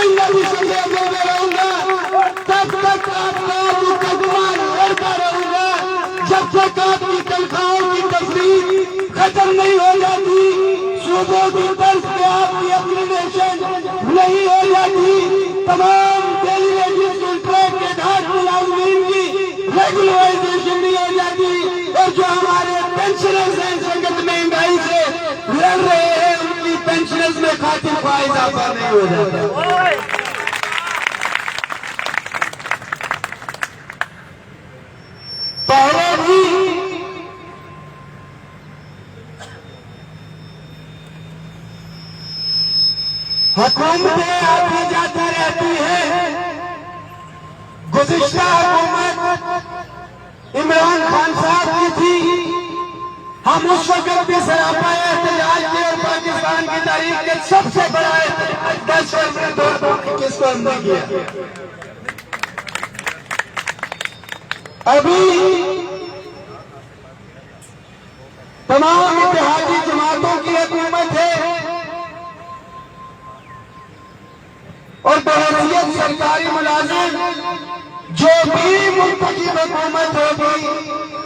آئندہ بھی سنڈے میں رہوں گا، تب تک آپ کا مقدمہ لڑتا رہوں گا، جب تک آپ کی تنخواہوں کی تصدیق ختم نہیں ہو جاتی، صوبوں کی طرف پہ آپ کی اپلیکیشن نہیں ہو جاتی، تمام ڈیلی ویجز کنٹریکٹ کے گھاٹ ملازمین کی ریگولرائزیشن نہیں ہو جاتی، اور جو ہمارے پینشنرز ہیں اس وقت مہنگائی سے لڑ رہے ہیں ان کی پینشنرز میں خاطر خواہ اضافہ نہیں ہو جاتا۔ پہلے بھی حکومتیں آتی جاتی رہتی ہیں، گزشتہ حکومت عمران خان صاحب کی تھی، ہم اس وقت بھی سراپا احتجاج کے اور پاکستان کی تاریخ کے سب سے بڑا احتجاج 10 2021 کو ہم نے کیا۔ ابھی تمام اتحادی جماعتوں کی حکومت ہے اور بحیثیت سرکاری ملازم جو بھی منتخب حکومت ہوگی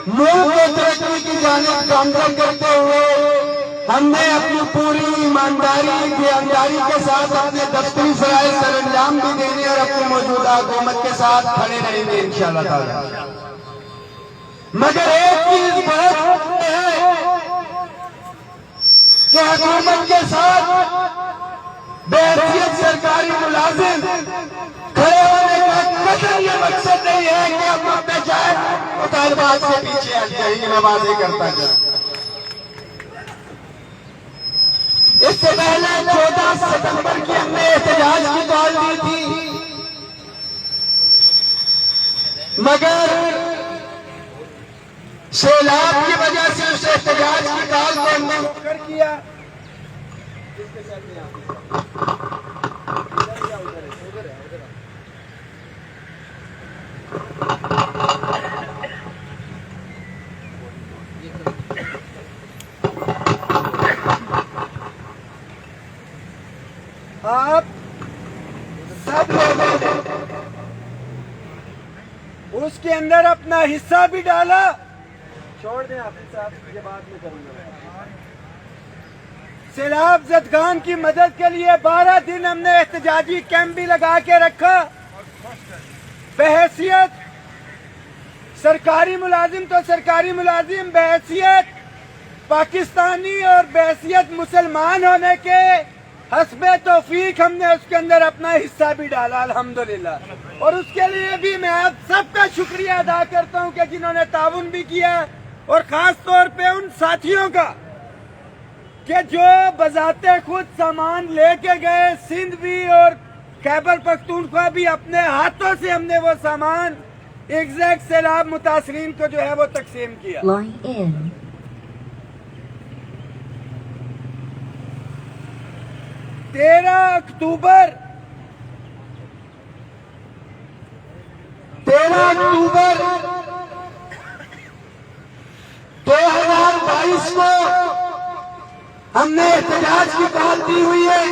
ملک کو ترقی کی جانب گامزن کرتے ہوئے ہم نے اپنی پوری ایمانداری دیانتداری کے ساتھ اپنے دفتری فرائض سر انجام بھی دینے اور اپنی موجودہ حکومت کے ساتھ کھڑے رہیں گے انشاءاللہ تعالی۔ مگر ایک چیز بہت ہے کہ حکومت کے ساتھ بحیثیت سرکاری ملازم کھڑے ہونے کا قطعاً یہ مقصد نہیں ہے کہ ہم اپنے جائز مطالبات سے پیچھے ہٹ جائیں گے، میں واضح کرتا ہوں۔ اس سے پہلے 14 ستمبر کی ہم نے احتجاج کی کال دی تھی، مگر سیلاب کی وجہ سے اس احتجاج کی کال کو ہم نے مؤخر کیا۔ آپ سب لوگوں نے اس کے اندر اپنا حصہ بھی ڈالا۔ چھوڑ دیں حافظ صاحب، یہ بات میں کروں گا۔ سیلاب زدگان کی مدد کے لیے 12 دن ہم نے احتجاجی کیمپ بھی لگا کے رکھا۔ بحیثیت سرکاری ملازم تو سرکاری ملازم، بحیثیت پاکستانی اور بحیثیت مسلمان ہونے کے حسب توفیق ہم نے اس کے اندر اپنا حصہ بھی ڈالا الحمدللہ، اور اس کے لیے بھی میں آپ سب کا شکریہ ادا کرتا ہوں کہ جنہوں نے تعاون بھی کیا، اور خاص طور پہ ان ساتھیوں کا کہ جو بذات خود سامان لے کے گئے، سندھ بھی اور خیبر پختونخوا بھی اپنے ہاتھوں سے ہم نے وہ سامان ایگزیکٹ سیلاب متاثرین کو جو ہے وہ تقسیم کیا۔ 13 اکتوبر 2022 کو ہم نے احتجاج کی کال دی ہوئی ہے۔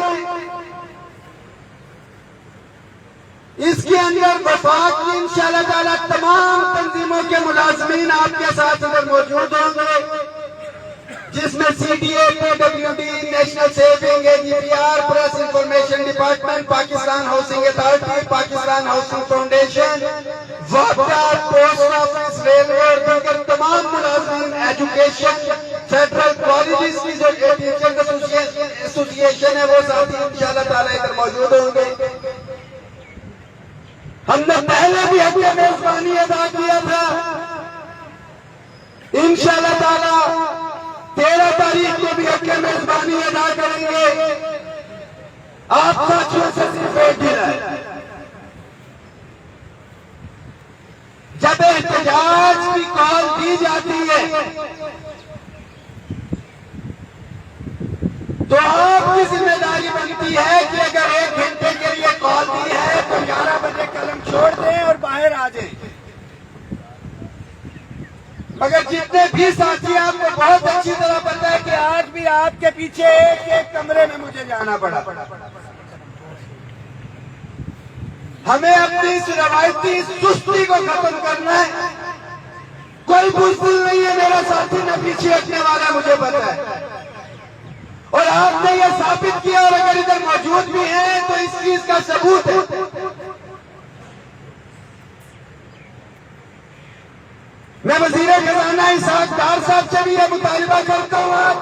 اس کے اندر وفاق کی انشاءاللہ تعالی تمام تنظیموں کے ملازمین آپ کے ساتھ اگر موجود ہوں گے، جس میں C D A, P W D, national saving, A G P R, press information department, Pakistan housing authority, Pakistan housing foundation, water, post office, railway اور دیگر تمام ملازمین، ایجوکیشن، فیڈرل کالجز کی جو ٹیچرز ایسوسیشن ہے وہ ساتھی انشاءاللہ تعالی ادھر موجود ہوں گے۔ ہم نے پہلے بھی حق میزبانی ادا کیا تھا، انشاءاللہ تعالی 13 تاریخ کو بھی حق میزبانی ادا کریں گے۔ آپ ساتھیوں سے صرف ایک دن ہے، جب احتجاج کی کال دی جاتی ہے تو آپ کی ذمہ داری بنتی ہے کہ اگر 1 گھنٹے کے لیے کال دی ہے تو 11 بجے قلم چھوڑ دیں اور باہر آ جائیں۔ مگر جتنے بھی ساتھی آپ کو بہت اچھی طرح پتہ ہے کہ آج بھی آپ کے پیچھے ایک کمرے میں مجھے جانا پڑا، ہمیں اپنی اس روایتی سستی کو ختم کرنا ہے. کوئی بزدل نہیں ہے میرا ساتھی نہ پیچھے ہٹنے والا, مجھے پتا ہے. اور آپ نے یہ ثابت کیا, اور اگر ادھر موجود بھی ہیں تو اس چیز کا ثبوت ہے. میں وزیر خزانہ اسحاق ڈار صاحب سے بھی یہ مطالبہ کرتا ہوں آج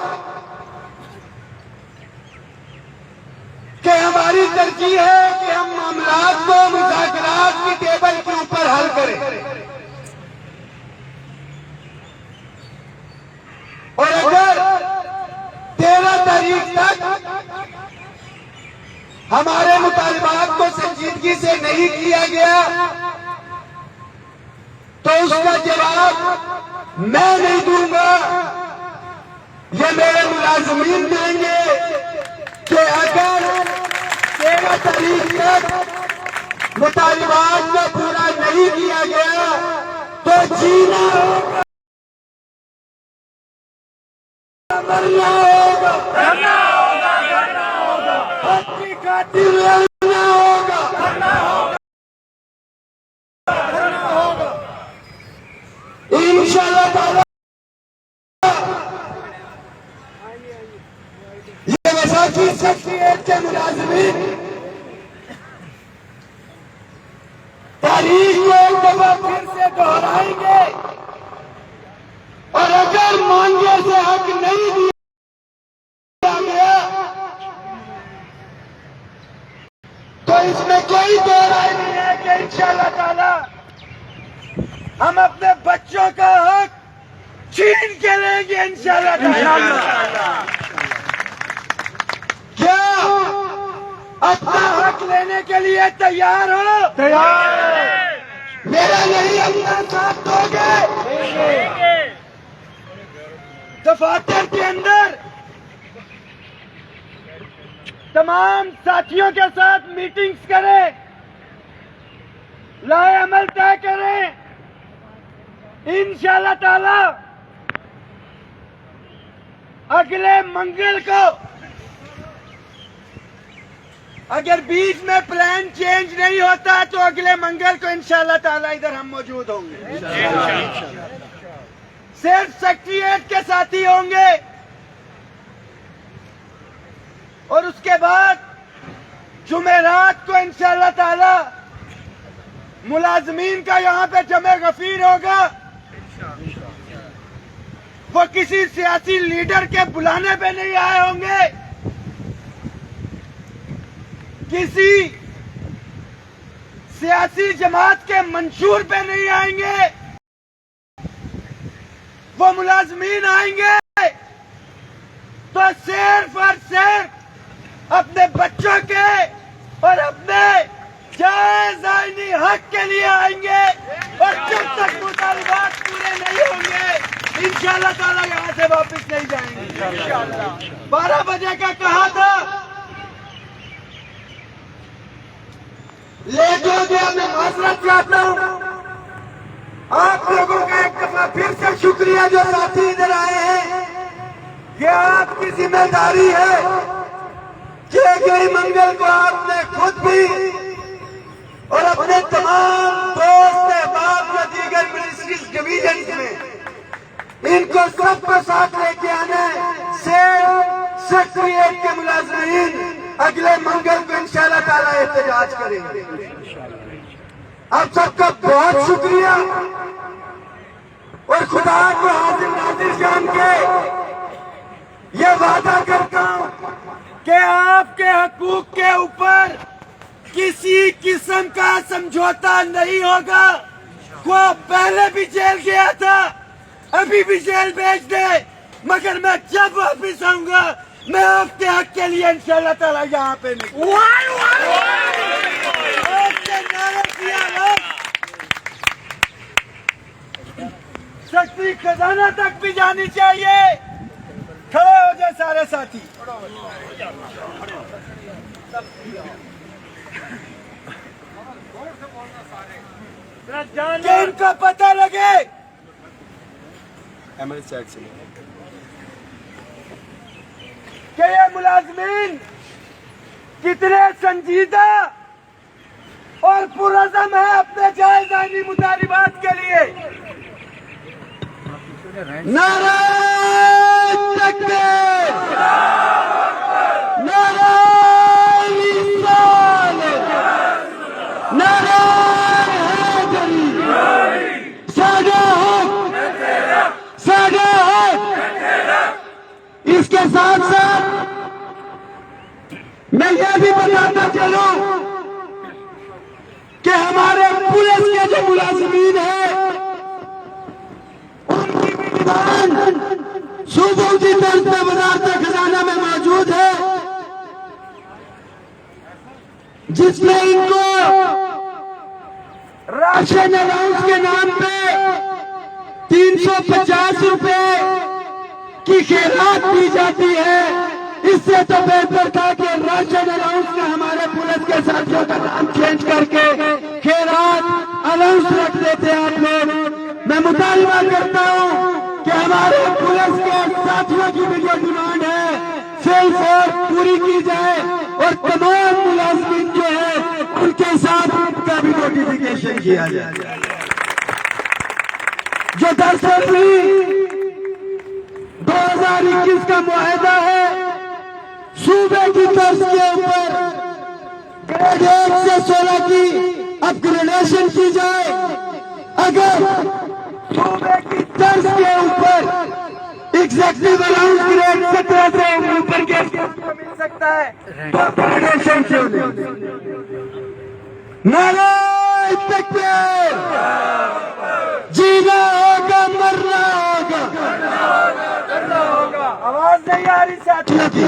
کہ ہماری ترجیح ہے کہ ہم معاملات کو مذاکرات کی ٹیبل کے اوپر حل کریں. اور اگر 13 تاریخ تک ہمارے مطالبات کو سنجیدگی سے نہیں کیا گیا تو اس کا جواب میں نہیں دوں گا, یہ میرے ملازمین دیں گے کہ اگر 13 تاریخ تک مطالبات کو پورا نہیں کیا گیا تو جینا ہوگا, مرنا ہوگا, حق کی خاطر لڑنا ہوگا. انشاءاللہ تعالی یہ وفاقی سیکریٹریٹ کے ملازمین تاریخ کو ایک دفعہ پھر سے دہرائیں گے, اور اگر مانگے سے حق نہیں دیا گیا تو اس میں کوئی دو رائے نہیں ہے کہ انشاءاللہ تعالی ہم اپنے بچوں کا حق چھین کے لیں گے انشاءاللہ تعالی. کیا اپنا حق لینے کے لیے تیار ہو؟ تیار. میرا نہیں اپنا ساتھ دو گے؟ دفاتر کے اندر تمام ساتھیوں کے ساتھ میٹنگز کریں, لائے عمل طے کریں. انشاءاللہ تعالی اگلے منگل کو, اگر بیچ میں پلان چینج نہیں ہوتا تو اگلے منگل کو انشاءاللہ تعالی ادھر ہم موجود ہوں گے. صرف سیکریٹریٹ کے ساتھی ہوں گے, اور اس کے بعد جمعرات کو انشاءاللہ تعالی ملازمین کا یہاں پہ جمع غفیر ہوگا. وہ کسی سیاسی لیڈر کے بلانے پہ نہیں آئے ہوں گے, کسی سیاسی جماعت کے منشور پہ نہیں آئیں گے. وہ ملازمین آئیں گے تو صرف اور صرف اپنے بچوں کے اور اپنے جائز آئینی حق کے لیے آئیں گے, اور جب تک مطالبات پورے نہیں ہوں گے انشاءاللہ تعالی یہاں سے واپس نہیں جائیں گے. 12 بجے کا کہا تھا, لیٹ ہو گیا, میں معذرت چاہتا ہوں. آپ لوگوں کا ایک دفعہ پھر سے شکریہ جو ساتھی ادھر آئے ہیں. یہ آپ کی ذمہ داری ہے کہ اگلے منگل کو آپ نے خود بھی اور اپنے تمام دوست احباب یا دیگر منسٹریز ڈویژنز میں ان کو سب کو ساتھ لے کے آنا ہے. سیکریٹریٹ کے ملازمین اگلے منگل کو انشاءاللہ تعالی احتجاج کریں گے. آپ سب کا بہت شکریہ, اور خدا کو حاضر ناظر جان کے یہ وعدہ کرتا ہوں کہ آپ کے حقوق کے اوپر کسی قسم کا سمجھوتا نہیں ہوگا. وہ پہلے بھی جیل گیا تھا, ابھی بھی جیل بھیج دے, مگر میں جب واپس آؤں گا میں آپ کے حق کے لیے انشاءاللہ تعالی یہاں پہ نہیں. سختی خزانہ تک بھی جانی چاہیے. کھڑے ہو جائے سارے ساتھی. کہ ان کو پتہ لگے کہ یہ ملازمین کتنے سنجیدہ اور انسانی مطالبات کے لیے نعرہ تکبیر، نعرہ رسالت، نعرہ حیدری، سادہ حق، سادہ حق۔ اس کے ساتھ ساتھ میں یہ بھی بتاتا چلوں کہ ہمارے پولیس کے جو ملازمین ہیں ان کی بھی ڈیمانڈ صوبوں کی طرف سے وزارت خزانہ میں موجود ہے، جس میں ان کو راشن الاؤنس کے نام پہ 350 روپے کی خیرات دی جاتی ہے۔ اس سے تو بہتر تھا کہ راشن الاؤنس کا ہمارے پولیس کے ساتھیوں کا نام چینج کر کے خیرات الاؤنس رکھ دیتے آپ لوگ۔ میں مطالبہ کرتا ہوں کہ ہمارے پولیس کے ساتھیوں کی بھی جو ڈیمانڈ ہے فل فورس پوری کی جائے اور تمام ملازمین جو ہے ان کے ساتھ ان کا بھی نوٹیفیکیشن کیا جائے۔ جو 10/2021 کا معاہدہ ہے، صوبے کی طرز کے اوپر گریڈ 1 سے 16 کی اپ گریڈیشن کی جائے۔ اگر صوبے کی طرز کے اوپر ایگزیکٹو الاؤنس گریڈ 17 سے اوپر کے مل سکتا ہے تو اپ گریڈیشن کیوں نہیں؟ نعرہ تکبیر، جینا ہوگا مرنا ہوگا۔ آواز نہیں آ رہی ساتھیوں کی،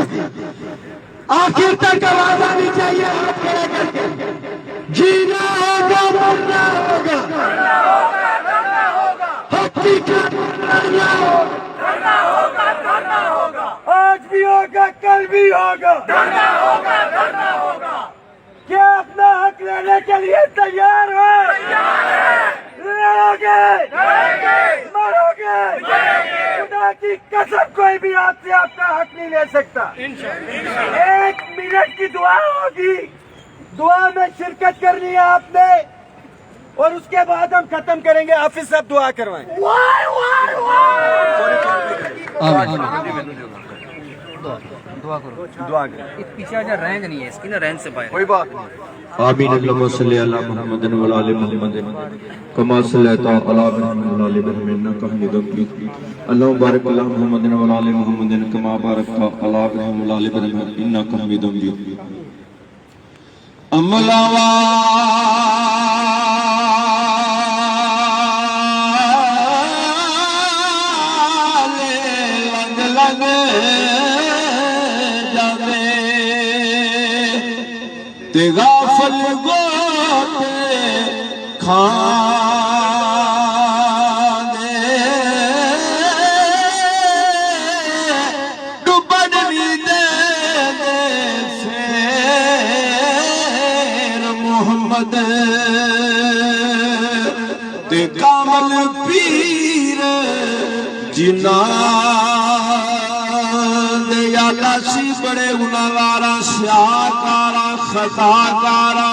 آخر تک آواز آنی چاہیے ہاتھ کھڑے کر کے۔ جینا ہوگا مرنا ہوگا، حقیقت لڑنا ہوگا، آج بھی ہوگا کل بھی ہوگا، کیا اپنا حق لینے کے لیے تیار ہو؟ لڑو گے، مرو گے، خدا کی قسم کوئی بھی آپ سے آپ کا حق نہیں لے سکتا۔ 1 منٹ کی دعا ہوگی، دعا میں شرکت کرنی ہے آپ نے، اور اس کے بعد ہم ختم کریں گے۔ حافظ صاحب دعا کروائیں۔ دعا کرو۔ پیچھے جو رینج نہیں ہے اس کی نا، رینج سے باہر کوئی بات نہیں۔ آمین۔ اللہم صلی علی محمد و علی محمد کما صلیت علی ابراہیم و علی ابراہیم انک حمید مجید۔ اللہم بارک علی محمد و علی محمد کما بارکت علی ابراہیم و علی ابراہیم انک حمید مجید۔ املاوا غافل گوتے کھانے ڈبن بھی دے سیر محمد تے کامل پیر جنا یا لاسی بڑے گناہگارا سیاکارا خطاکارا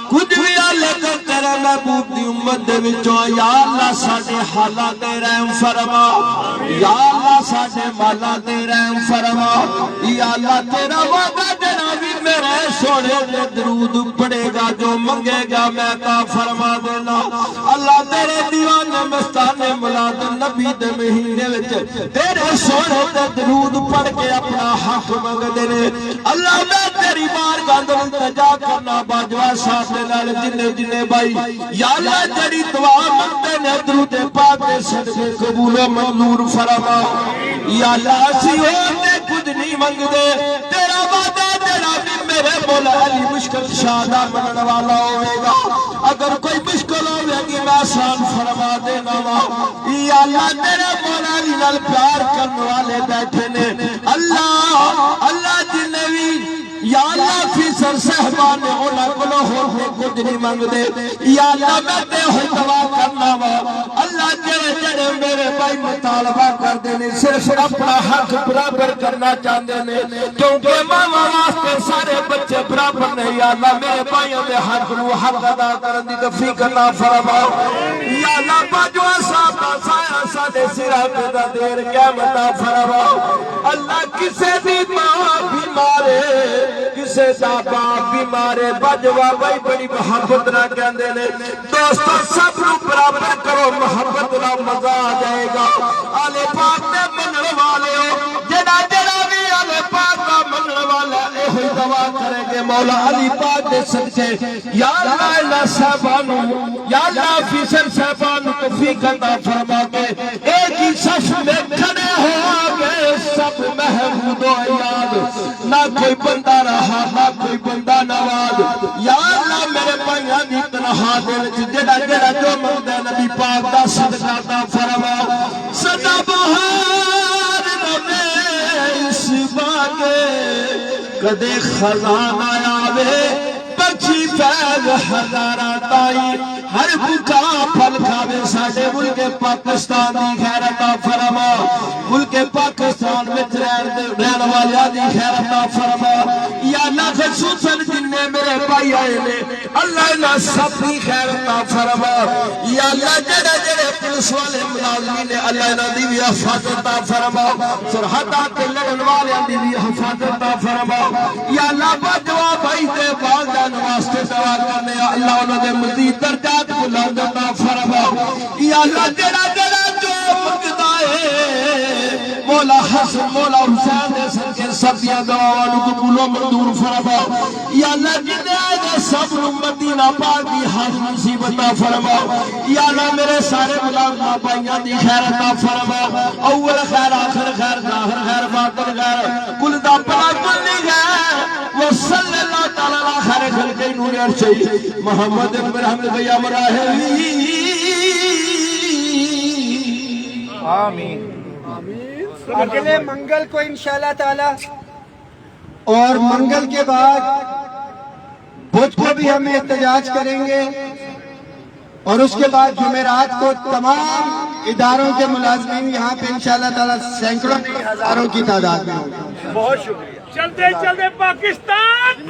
کچھ بھی اللہ تیرے محبوب دی امت دے وچوں یا اللہ ساڈے حالات دے رحم فرما، یا اللہ ساڈے مالات دے رحم فرما، یا اللہ تیرا وعدہ جڑا بھی میرے سونے تے درود پڑے گا جو منگے گا میں عطا فرما دینا۔ اللہ تیرے دیوانے مستانے ملاد نبی دے مہینے وچ تیرے سونے تے درود پڑھ کے اپنا حق منگ دینے۔ اللہ میں تیری بارگاہ دے التجا کرنا باجوا صاحب دے نال جنے بھائی یا اللہ تیری دعا منگتے نے درود پاک دے صدقے قبول و منظور فرما۔ یا اللہ اسی ہوتے کچھ نہیں منگ دے، تیرا وعدہ تیرا بھی میرے مولا علی مشکل شادہ منن والا ہوئے گا، اگر کوئی مشکل ہوئے گی میں آسان فرما دینا وا۔ یا اللہ تیرے مولا علی نال پیار کرنے والے بیٹھے نے، اللہ جنہیں بھی یا اللہ فیصل صحبان اولا کلو ہوتے کچھ نہیں منگ دے، یا اللہ میں تے ہوئی دعا کرنا وا۔ اللہ جے جڑے میرے بھائی مطالبہ کرتے ہیں صرف اپنا حق برابر کرنا چاہتے ہیں کیونکہ ماما واسطے سارے بچے برابر نہیں یا اللہ میرے بھائیوں کے حق نو حق ادا کرنے کی توفیق عطا فرماؤ یا اللہ باجوا صاحب کا سایہ ساڈے سراں تے دیر قیامت عطا فرماؤ اللہ کسے دی ماں بیمارے کسے دا باپ بیمارے باجوا بھائی بڑی محبت نہ کہندے نے دوستو سب نو برابر کرو محبت دا مزہ آ جائے گا آلے پاک دے منن والے ہو جڑا بھی آلے پاک دا منن والا اے ہوئی دعا کرے گے مولا علی پاک دے صدقے یا اللہ اللہ صاحبانو یا اللہ فیصل صاحبانو توفیق عطا فرما کے ایک ہی صف میں کھڑے ہو گئے سب محمود و یاد نہ کوئی بندہ رہا نہ کوئی بندہ نواز یا اللہ میرے بھائیاں دی تنہا دل وچ جڑا جو منگدا نبی پاک دا صدقہ عطا فرما سدا بہار نوے اس باغے کدے خزان آوے پچھی فیض ہزاراں تائی ہر بھوکا پھل کھاوے ساڈے ملک پاکستان دی خیر عطا فرما ملک پاکستان وچ رہن والیاں دی خیر عطا فرما یا اللہ خصوصاً جننے میرے بھائی آئے نے اللہ انہاں سب دی خیر عطا فرما یا اللہ جڑے پولیس والے ملازمین نے اللہ انہاں دی بھی حفاظت عطا فرما سرحداں تے لڑن والیاں دی بھی حفاظت عطا فرما یا اللہ باجوا بھائی تے والدین واسطے دعا کرنے اللہ انہاں دے مزید درجات بلند عطا فرما یا اللہ جڑا جو منگدا ہے مولا حسن مولا حسین دے صدقے سب دیاں دعاواں نو قبول و منظور فرما یا اللہ جنے آئے سب نو مدینہ پاک دی حاج نصیب عطا فرما یا اللہ میرے سارے ملازماں بھائیاں دی خیر عطا فرما اول خیر آخر خیر ظاہر خیر باطن خیر کل دا بلا کل خیر وصلی اللہ تعالی علی خیر خلق نور عرش محمد بن رحمت یا مراحل آمین اگلے منگل کو انشاءاللہ تعالی اور منگل کے بعد بدھ کو بھی ہم احتجاج کریں گے اور اس کے بعد جمعرات کو تمام اداروں کے ملازمین یہاں پہ انشاءاللہ تعالی سینکڑوں نہیں ہزاروں کی تعداد میں ہوں گے. بہت شکریہ. چلتے چلتے پاکستان